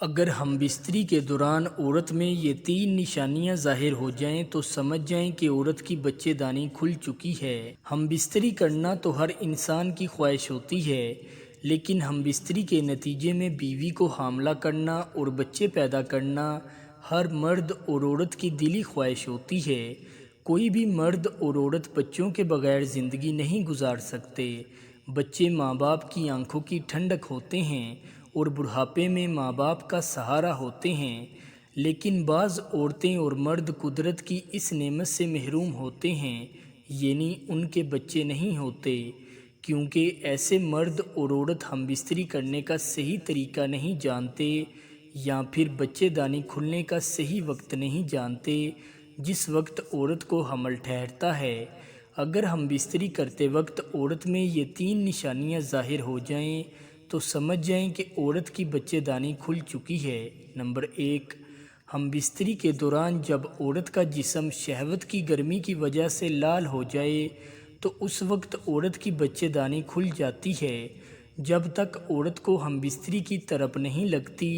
اگر ہم بستری کے دوران عورت میں یہ 3 نشانیاں ظاہر ہو جائیں تو سمجھ جائیں کہ عورت کی بچے دانی کھل چکی ہے۔ ہم بستری کرنا تو ہر انسان کی خواہش ہوتی ہے، لیکن ہم بستری کے نتیجے میں بیوی کو حاملہ کرنا اور بچے پیدا کرنا ہر مرد اور عورت کی دلی خواہش ہوتی ہے۔ کوئی بھی مرد اور عورت بچوں کے بغیر زندگی نہیں گزار سکتے۔ بچے ماں باپ کی آنکھوں کی ٹھنڈک ہوتے ہیں اور بڑھاپے میں ماں باپ کا سہارا ہوتے ہیں، لیکن بعض عورتیں اور مرد قدرت کی اس نعمت سے محروم ہوتے ہیں، یعنی ان کے بچے نہیں ہوتے، کیونکہ ایسے مرد اور عورت ہم بستری کرنے کا صحیح طریقہ نہیں جانتے یا پھر بچے دانی کھلنے کا صحیح وقت نہیں جانتے جس وقت عورت کو حمل ٹھہرتا ہے۔ اگر ہم بستری کرتے وقت عورت میں یہ 3 نشانیاں ظاہر ہو جائیں تو سمجھ جائیں کہ عورت کی بچے دانی کھل چکی ہے۔ نمبر 1، ہم بستری کے دوران جب عورت کا جسم شہوت کی گرمی کی وجہ سے لال ہو جائے تو اس وقت عورت کی بچے دانی کھل جاتی ہے۔ جب تک عورت کو ہم بستری کی طرف نہیں لگتی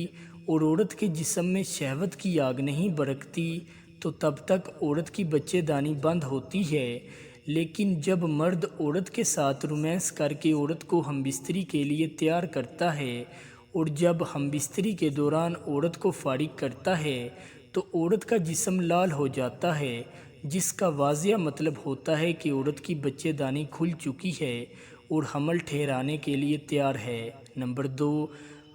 اور عورت کے جسم میں شہوت کی آگ نہیں بھڑکتی تو تب تک عورت کی بچے دانی بند ہوتی ہے، لیکن جب مرد عورت کے ساتھ رومانس کر کے عورت کو ہم بستری کے لیے تیار کرتا ہے اور جب ہم بستری کے دوران عورت کو فارغ کرتا ہے تو عورت کا جسم لال ہو جاتا ہے، جس کا واضح مطلب ہوتا ہے کہ عورت کی بچے دانی کھل چکی ہے اور حمل ٹھہرانے کے لیے تیار ہے۔ نمبر 2،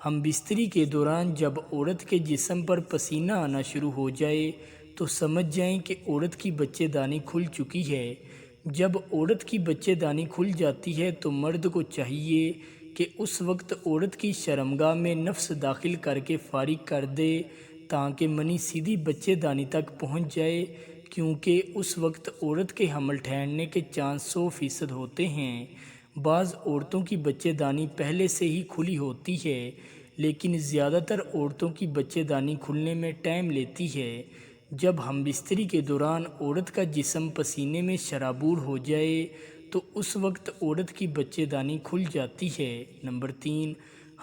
ہم بستری کے دوران جب عورت کے جسم پر پسینہ آنا شروع ہو جائے تو سمجھ جائیں کہ عورت کی بچے دانی کھل چکی ہے۔ جب عورت کی بچے دانی کھل جاتی ہے تو مرد کو چاہیے کہ اس وقت عورت کی شرمگاہ میں نفس داخل کر کے فارغ کر دے تاکہ منی سیدھی بچے دانی تک پہنچ جائے، کیونکہ اس وقت عورت کے حمل ٹھہرنے کے چانس 100% ہوتے ہیں۔ بعض عورتوں کی بچے دانی پہلے سے ہی کھلی ہوتی ہے، لیکن زیادہ تر عورتوں کی بچے دانی کھلنے میں ٹائم لیتی ہے۔ جب ہم بستری کے دوران عورت کا جسم پسینے میں شرابور ہو جائے تو اس وقت عورت کی بچے دانی کھل جاتی ہے۔ نمبر 3،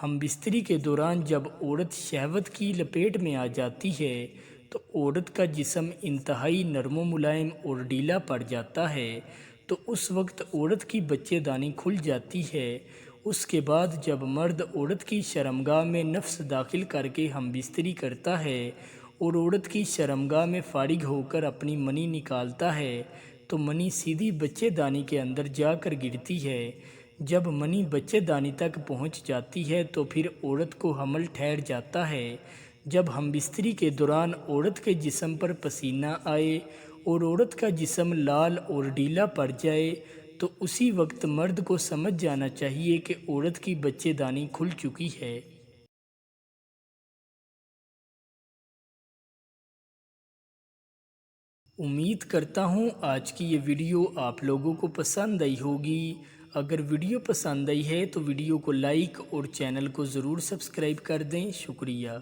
ہم بستری کے دوران جب عورت شہوت کی لپیٹ میں آ جاتی ہے تو عورت کا جسم انتہائی نرم و ملائم اور ڈھیلا پڑ جاتا ہے، تو اس وقت عورت کی بچے دانی کھل جاتی ہے۔ اس کے بعد جب مرد عورت کی شرمگاہ میں نفس داخل کر کے ہم بستری کرتا ہے اور عورت کی شرمگاہ میں فارغ ہو کر اپنی منی نکالتا ہے تو منی سیدھی بچے دانی کے اندر جا کر گرتی ہے۔ جب منی بچے دانی تک پہنچ جاتی ہے تو پھر عورت کو حمل ٹھہر جاتا ہے۔ جب ہم بستری کے دوران عورت کے جسم پر پسینہ آئے اور عورت کا جسم لال اور ڈھیلا پڑ جائے تو اسی وقت مرد کو سمجھ جانا چاہیے کہ عورت کی بچے دانی کھل چکی ہے۔ امید کرتا ہوں آج کی یہ ویڈیو آپ لوگوں کو پسند آئی ہوگی۔ اگر ویڈیو پسند آئی ہے تو ویڈیو کو لائک اور چینل کو ضرور سبسکرائب کر دیں۔ شکریہ۔